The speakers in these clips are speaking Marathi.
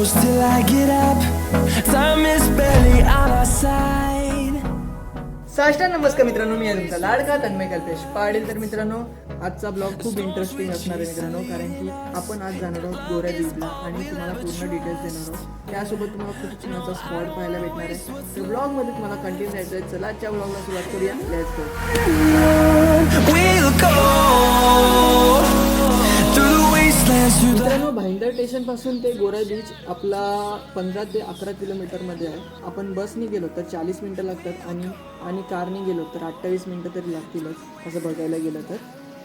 close till I get up. Time is barely on our side. साष्टांग नमस्कार मित्रांनो, मी आहे तुमचा लाडका तन्मय कल्पेश पाटील. तर मित्रांनो, आजचा ब्लॉग खूप इंटरेस्टिंग असणार आहे मित्रांनो, कारण की आपण आज जाणार आहोत गोऱ्या बीचला आणि तुम्हाला पूर्ण डिटेल्स देणार आहोत. त्यासोबत तुम्हाला खूप छानसा स्पॉट पाहायला भेटणार आहे. तर ब्लॉगमध्ये तुम्हाला कंटिन्यू राहायचं आहे. चला आजच्या ब्लॉगला सुरुवात करूया. Let's go. मित्रांनो, भाईंदर स्टेशन पासून ते गोरा बीच आपला 15 ते 11 किलोमीटरमध्ये आहे. आपण बसने गेलो तर 40 मिनटं लागतात आणि कारने गेलो तर 28 मिनटं तरी लागतीलच असं बघायला गेलं तर.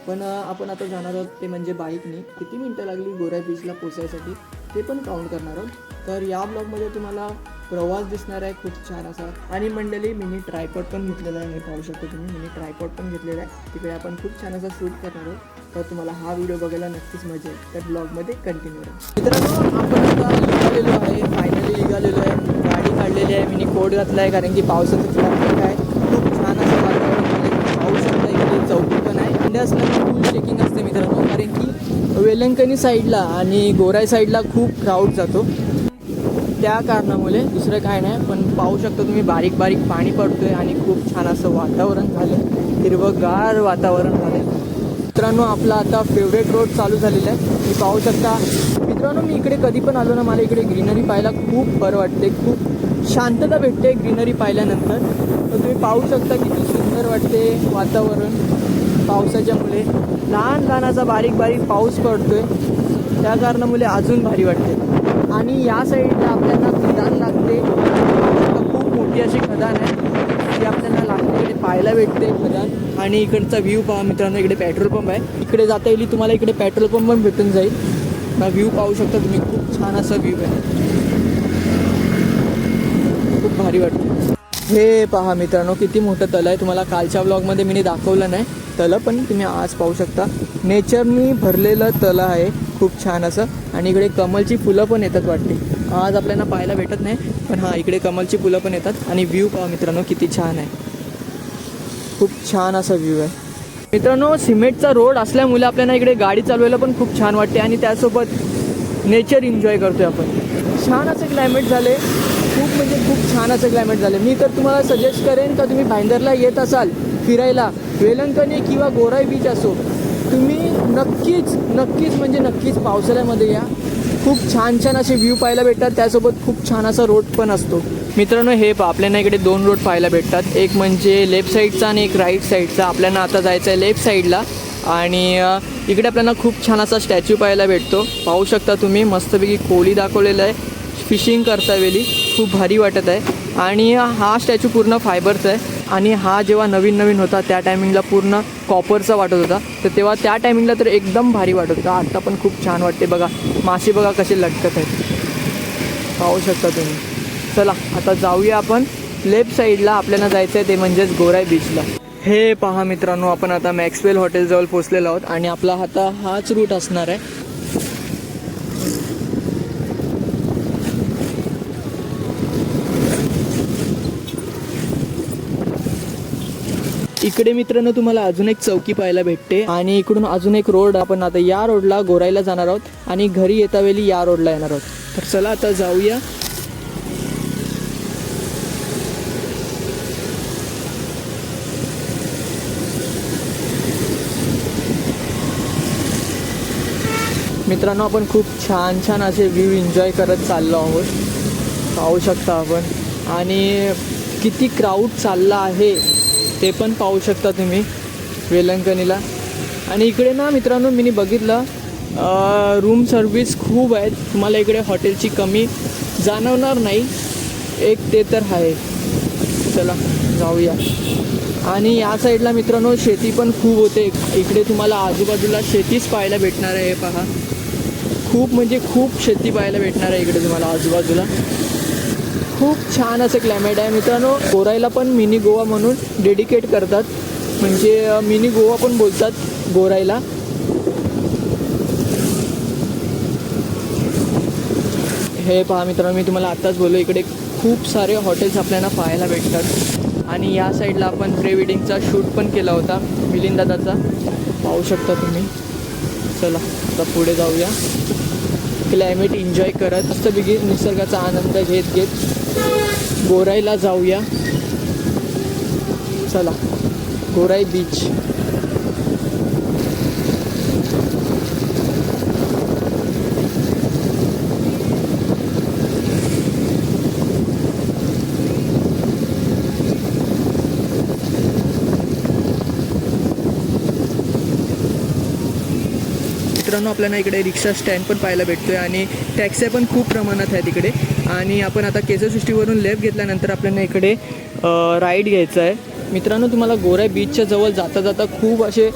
पण आपण आता जाणार आहोत ते म्हणजे बाईकने. किती मिनटं लागली गोरा बीचला पोचायसाठी ते पण काउंट करणार आहोत. तर या ब्लॉगमध्ये तुम्हाला प्रवास दिसणार आहे खूप छान असा. आणि मंडळी, मिनी ट्रायपॉड पण घेतलेला आहे. हे पाहू शकता तुम्ही, मिनी ट्रायपॉड पण घेतलेला आहे. तिकडे आपण खूप छान असा शूट करणार आहोत. तर तुम्हाला हा व्हिडिओ बघायला नक्कीच मजा येईल. तर ब्लॉगमध्ये कंटिन्यू राहा. मित्रांनो, आपण आता निघालेलो आहे. फायनली निघालेलो आहे. गाडी काढलेली आहे. मिनी कोट घातला आहे कारण की पावसाचं ट्रॅफिक आहे. खूप छान असं वातावरण आहे. पाऊस शकता इकडे चौकी पण आहे. इंडिया असल्यामुळे फुल चेकिंग असते मित्रांनो, कारण की वेलंकणी साईडला आणि गोराई साईडला खूप क्राऊड जातो. त्या कारणामुळे दुसरं काय नाही. पण पाहू शकता तुम्ही, बारीक बारीक पाणी पडतोय आणि खूप छान असं वातावरण झालं. हिरवंगार वातावरण झालं. मित्रांनो, आपला आता फेवरेट रोड चालू झालेला आहे. मी पाहू शकता मित्रांनो, मी इकडे कधी पण आलो ना, मला इकडे ग्रीनरी पाहायला खूप बरं वाटते. खूप शांतता भेटते ग्रीनरी पाहिल्यानंतर. तर तुम्ही पाहू शकता किती सुंदर वाटते वातावरण. पावसाच्यामुळे लहान लहान असा बारीक बारीक पाऊस पडतोय, त्या कारणामुळे अजून भारी वाटते. आणि या साईडला आपल्याला खदान लागते. खूप मोठी अशी खदान आहे ती आपल्याला लागते. इकडे पाहायला भेटते खदान. आणि इकडचा व्ह्यू पहा मित्रांनो, इकडे पेट्रोल पंप आहे. इकडे जाता येईल तुम्हाला. इकडे पेट्रोल पंप पण भेटून जाईल. हा व्ह्यू पाहू शकता तुम्ही, खूप छान असा व्ह्यू आहे. खूप भारी वाटते. हे पहा मित्रांनो, किती मोठं तळ आहे. तुम्हाला कालच्या ब्लॉगमध्ये मी दाखवलं नाही तळ, पण तुम्ही आज पाहू शकता. नेचरनी भरलेलं तळ आहे खूप छान असं. आणि इकडे कमलची फुलं पण येतात वाटते. आज आपल्याला पाहायला भेटत नाही, पण हां, इकडे कमलची फुलं पण येतात. आणि व्ह्यू पहा मित्रांनो, किती छान आहे. खूप छान असा व्ह्यू आहे मित्रांनो. सिमेंटचा रोड असल्यामुळे आपल्याला इकडे गाडी चालवायला पण खूप छान वाटते. आणि त्यासोबत नेचर एन्जॉय करतोय आपण. छान असं क्लायमेट झाले. खूप म्हणजे खूप छान असं क्लायमेट झालं. मी तर तुम्हाला सजेस्ट करेन का तुम्ही भाईंदरला येत असाल फिरायला, वेलंकणी किंवा गोराई बीच असो, तुम्ही नक्कीच पावसाळ्यामध्ये या. खूप छान छान असे व्ह्यू पाहायला भेटतात. त्यासोबत खूप छान असा रोड पण असतो. मित्रांनो, हे आपल्याला इकडे 2 रोड पाहायला भेटतात. एक म्हणजे लेफ्ट साईडचा आणि एक राईट साईडचा. आपल्याला आता जायचं आहे लेफ्ट साईडला. आणि इकडे आपल्याला खूप छान असा स्टॅच्यू पाहायला भेटतो. पाहू शकता तुम्ही, मस्तपैकी कोळी दाखवलेलं आहे. फिशिंग करता वेळी खूप भारी वाटत आहे. आणि हा स्टॅच्यू पूर्ण फायबरचा आहे. आणि हा जेव्हा नवीन होता त्या टायमिंगला पूर्ण कॉपरचा वाटत होता. तर तेव्हा त्या टायमिंगला तर एकदम भारी वाटत होता. आता पण खूप छान वाटते. बघा मासे बघा कसे लटकत आहेत, पाहू शकता तुम्ही. चला आता जाऊया आपण लेफ्ट साईडला. आपल्याला जायचं आहे ते म्हणजेच गोराई बीचला. हे पहा मित्रांनो, आपण आता मॅक्सवेल हॉटेलजवळ पोचलेलो आहोत. आणि आपला आता हाच रूट असणार आहे. इकडे मित्रांनो तुम्हाला अजून एक चौकी पाहायला भेटते. आणि इकडून अजून एक रोड. आपण आता या रोडला गोराईला जाणार आहोत आणि घरी येता वेळी या रोडला येणार आहोत. तर चला आता जाऊया. मित्रांनो, आपण खूप छान असे व्ह्यू एन्जॉय करत चाललो आहोत. पाहू शकता आपण. आणि किती क्राऊड चालला आहे ते पण पाहू शकता तुम्ही वेलंकणीला. आणि इकडे ना मित्रांनो, मी बघितलं रूम सर्विस खूप आहेत. तुम्हाला इकडे हॉटेलची कमी जाणवणार नाही. एक ते तर आहे. चला जाऊया. आणि या साईडला मित्रांनो शेती पण खूप होते. इकडे तुम्हाला आजूबाजूला शेतीच पाहायला भेटणार आहे. हे पहा, खूप म्हणजे खूप शेती पाहायला भेटणार आहे इकडे तुम्हाला आजूबाजूला. खूप छान असं क्लायमेट आहे मित्रांनो. गोराईला पण मिनी गोवा म्हणून डेडिकेट करतात. म्हणजे मिनी गोवा पण बोलतात गोराईला. हे पहा मित्रांनो, मी तुम्हाला आत्ताच बोललो, इकडे खूप सारे हॉटेल्स आपल्याला पाहायला भेटतात. आणि या साईडला आपण प्री वेडिंगचा शूट पण केला होता मिलिंद दादाचा, पाहू शकता तुम्ही. चला आता पुढे जाऊया. क्लायमेट एन्जॉय करत मस्तपैकी निसर्गाचा आनंद घेत गोराईला जाऊया. चला, गोराई बीच. मित्रांनो, आपल्याला इकडे रिक्षा स्टँड पण पाहायला भेटतोय आणि टॅक्स्या पण खूप प्रमाणात आहेत इकडे. आणि आपण आता केसरसृष्टीवरून लेफ्ट घेतल्यानंतर आपल्याला इकडे राईड घ्यायचं आहे. मित्रांनो, तुम्हाला गोराई बीचच्या जवळ जाता जाता खूप असे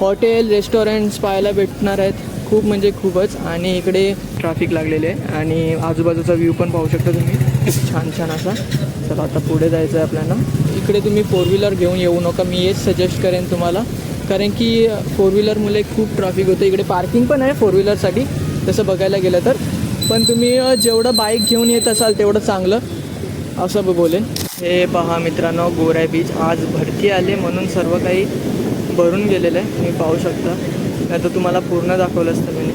हॉटेल रेस्टॉरंट्स पाहायला भेटणार आहेत, खूप म्हणजे खूपच. आणि इकडे ट्रॅफिक लागलेले आहे आणि आजूबाजूचा व्ह्यू पण पाहू शकता तुम्ही, खूप छान छान असा. चला आता पुढे जायचं आहे आपल्याला. इकडे तुम्ही 4 व्हीलर घेऊन येऊ नका, मी हेच सजेस्ट करेन तुम्हाला, कारण की 4 व्हीलरमुळे खूप ट्रॅफिक होतं. इकडे पार्किंग पण आहे 4 व्हीलरसाठी तसं बघायला गेलं तर, पण तुम्ही जेवढं बाईक घेऊन येत असाल तेवढं चांगलं असं बोलेन. हे पहा मित्रांनो, गोराई बीच आज भरती आले म्हणून सर्व काही भरून गेलेलं आहे, तुम्ही पाहू शकता. नाही तर तुम्हाला पूर्ण दाखवलं असतं मी.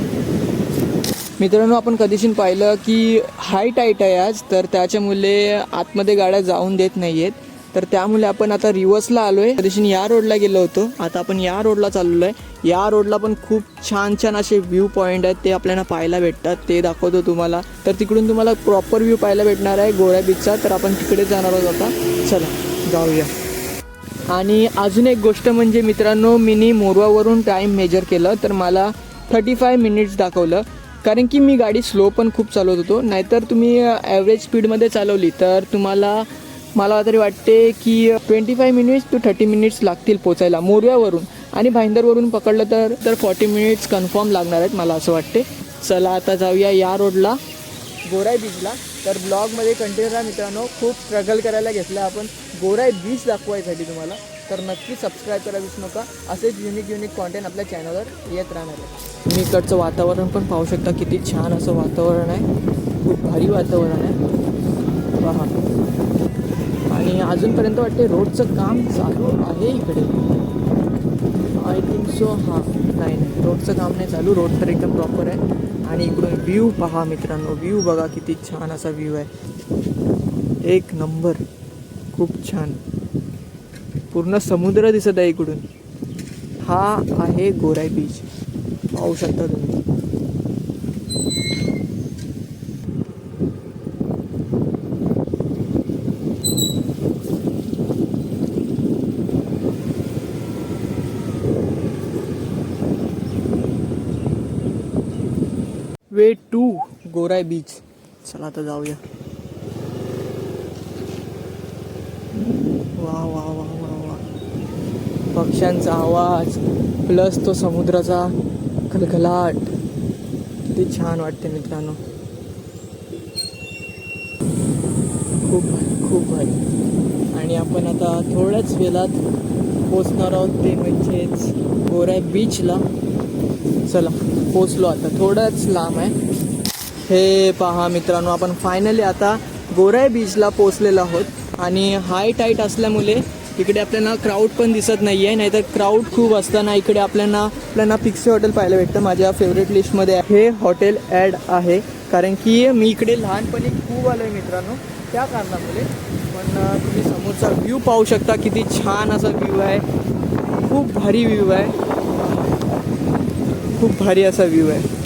मित्रांनो, आपण कधीशीन पाहिलं की हाय टाईट आहे आज, तर त्याच्यामुळे आतमध्ये गाड्या जाऊन देत नाही आहेत. तर त्यामुळे आपण आता रिव्हर्सला आलो आहे. कधीशीन या रोडला गेलो होतो, आता आपण या रोडला चाललो आहे. या रोडला पण खूप छान छान असे व्ह्यू पॉईंट आहेत, ते आपल्याला पाहायला भेटतात, ते दाखवतो तुम्हाला. तर तिकडून तुम्हाला प्रॉपर व्ह्यू पाहायला भेटणार आहे गोराई बीचचा, तर आपण तिकडे जाणार आहोत आता. चला जाऊया. आणि अजून एक गोष्ट म्हणजे मित्रांनो, मी मोरवावरून टाईम मेजर केलं तर मला 35 मिनिट्स दाखवलं, कारण की मी गाडी स्लो पण खूप चालवत होतो. नाहीतर तुम्ही ॲव्हरेज स्पीडमध्ये चालवली तर तुम्हाला, मला तरी वाटते की 25 मिनिट्स टू 30 मिनिट्स लागतील पोचायला मोरव्यावरून. आणि भाईंदरवरून पकडलं तर 40 मिनिट्स कन्फर्म लागणार आहेत मला असं वाटते. चला आता जाऊया या रोडला गोराई बीचला. तर ब्लॉगमध्ये कंटिन्यू राहा मित्रांनो, खूप स्ट्रगल करायला घेतलं आपण गोराई बीच दाखवायसाठी तुम्हाला. तर नक्की सबस्क्राईब करा विसरू नका, असेच युनिक कॉन्टेंट आपल्या चॅनलवर येत राहणार आहे. तुम्ही इकडचं वातावरण पण पाहू शकता, किती छान असं वातावरण आहे, खूप भारी वातावरण आहे पहा. आणि अजूनपर्यंत वाटते रोडचं काम चालू आहे इकडे, आय थिंक सो. हां, नाही रोडचं काम नाही चालू, रोड तर एकदम प्रॉपर आहे. आणि इकडून व्ह्यू पहा मित्रांनो, व्ह्यू बघा किती छान असा व्ह्यू आहे, एक नंबर, खूप छान. पूर्ण समुद्र दिसत आहे इकडून. हा आहे गोराई बीच, पाहू शकता तुम्ही. वे टू गोराई बीच. चला आता जाऊया. वा वा वा वा वा, पक्ष्यांचा आवाज प्लस तो समुद्राचा खलखलाट, किती छान वाटते मित्रांनो, खूप खूप भारी. आणि आपण आता थोड्याच वेळात पोचणार आहोत, ते म्हणजेच गोराई बीचला. चला पोचलो, आता थोडंच लांब आहे. हे पहा मित्रांनो, आपण फायनली आता गोराई बीचला पोचलेलो आहोत. आणि हाय टाईट असल्यामुळे इकडे आपल्याला क्राऊड पण दिसत नाही आहे, नाहीतर क्राऊड खूप असताना इकडे आपल्याला पिक्सी हॉटेल पाहायला भेटतं. माझ्या फेवरेट लिस्टमध्ये हे हॉटेल ॲड आहे, कारण की मी इकडे लहानपणी खूप आलो आहे मित्रांनो, त्या कारणामुळे. पण तुम्ही समोरचा व्ह्यू पाहू शकता, किती छान असा व्ह्यू आहे, खूप भारी व्ह्यू आहे, खूप भारी असा व्ह्यू आहे.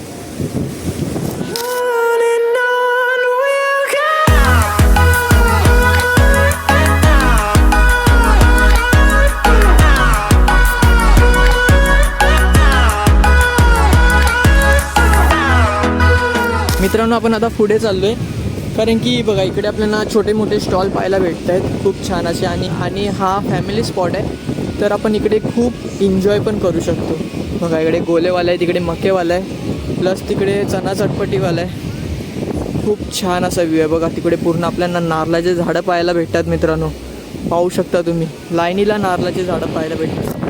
मित्रांनो, आपण आता पुढे चाललो आहे, कारण की बघा इकडे आपल्याला छोटे मोठे स्टॉल पाहायला भेटत आहेत, खूप छान असे. आणि हा फॅमिली स्पॉट आहे, तर आपण इकडे खूप एन्जॉय पण करू शकतो. बघा इकडे गोलेवाला आहे, तिकडे मकेवाला आहे, प्लस तिकडे चणा चटपटीवाला आहे. खूप छान असा व्ह्यू आहे बघा. तिकडे पूर्ण आपल्याला नारळाचे झाडं पाहायला भेटतात मित्रांनो, पाहू शकता तुम्ही, लाईनीला नारळाचे झाडं पाहायला भेटतात.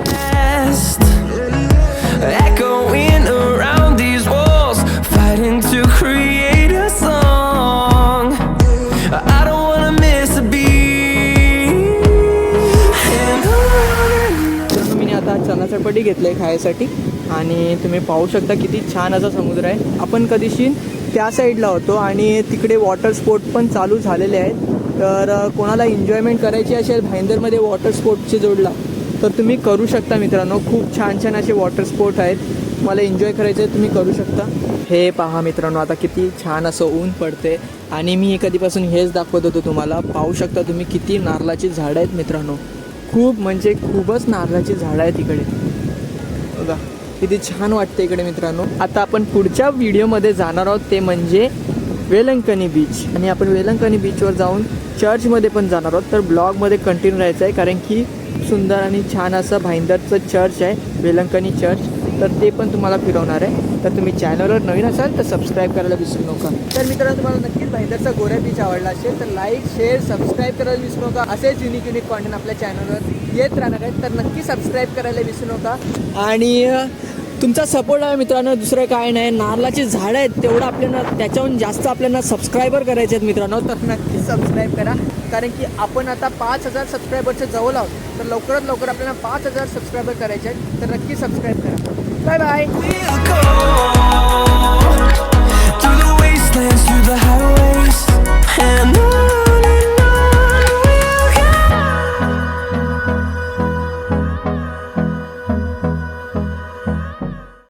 Echoing around these walls, fighting to create a song. I don't wanna miss a beat. तर मी आता चणा चटपटी घेतलं आहे खायसाठी. आणि तुम्ही पाहू शकता किती छान असा समुद्र आहे. आपण कधीशी त्या साईडला होतो आणि तिकडे वॉटर स्पोर्ट पण चालू झालेले आहेत. तर कोणाला एन्जॉयमेंट करायची असेल भाईंदरमध्ये वॉटर स्पोर्टशी जोडला तर तुम्ही करू शकता मित्रांनो. खूप छान छान असे वॉटर स्पोर्ट आहेत. मला एन्जॉय करायचं आहे तुम्ही करू शकता. हे पहा मित्रांनो आता किती छान असं ऊन पडते आणि मी कधीपासून हेच दाखवत होतो तुम्हाला. पाहू शकता तुम्ही किती नारळाची झाडं आहेत मित्रांनो. खूप म्हणजे खूपच नारळाची झाडं आहेत इकडे बघा. किती छान वाटते इकडे मित्रांनो. आता आपण पुढच्या व्हिडिओमध्ये जाणार आहोत ते म्हणजे वेलंकणी बीच. आणि आपण वेलंकणी बीचवर जाऊन चर्चमध्ये पण जाणार आहोत. तर ब्लॉगमध्ये कंटिन्यू राहायचं आहे कारण की सुंदर आणि छान असं भाईंदरचं चर्च आहे वेलंकणी चर्च. तर ते पण तुम्हाला फिरवणार आहे. तर तुम्ही चॅनलवर नवीन असाल तर सबस्क्राईब करायला विसरू नका. तर मित्रांनो तुम्हाला नक्कीच भाईंदरचा गोऱ्या बीच आवडला असेल तर लाईक शेअर सबस्क्राईब करायला विसरू नका. असेच युनिक कॉन्टेंट आपल्या चॅनलवर येत राहणार आहेत तर नक्की सबस्क्राईब करायला विसरू नका. आणि तुमचा सपोर्ट आहे मित्रांनो, दुसरं काय नाही. नारळाची झाडं आहेत तेवढं आपल्याला त्याच्याहून जास्त आपल्याला सबस्क्रायबर करायचे आहेत मित्रांनो. तर नक्की सबस्क्राईब करा कारण की आपण आता 5000 सबस्क्रायबरच्या जवळ आहोत. तर लवकरात लवकर आपल्याला 5000 सबस्क्रायबर करायचे आहेत तर नक्की सबस्क्राईब करा. Bye bye. We'll go through the wastelands, through the highways.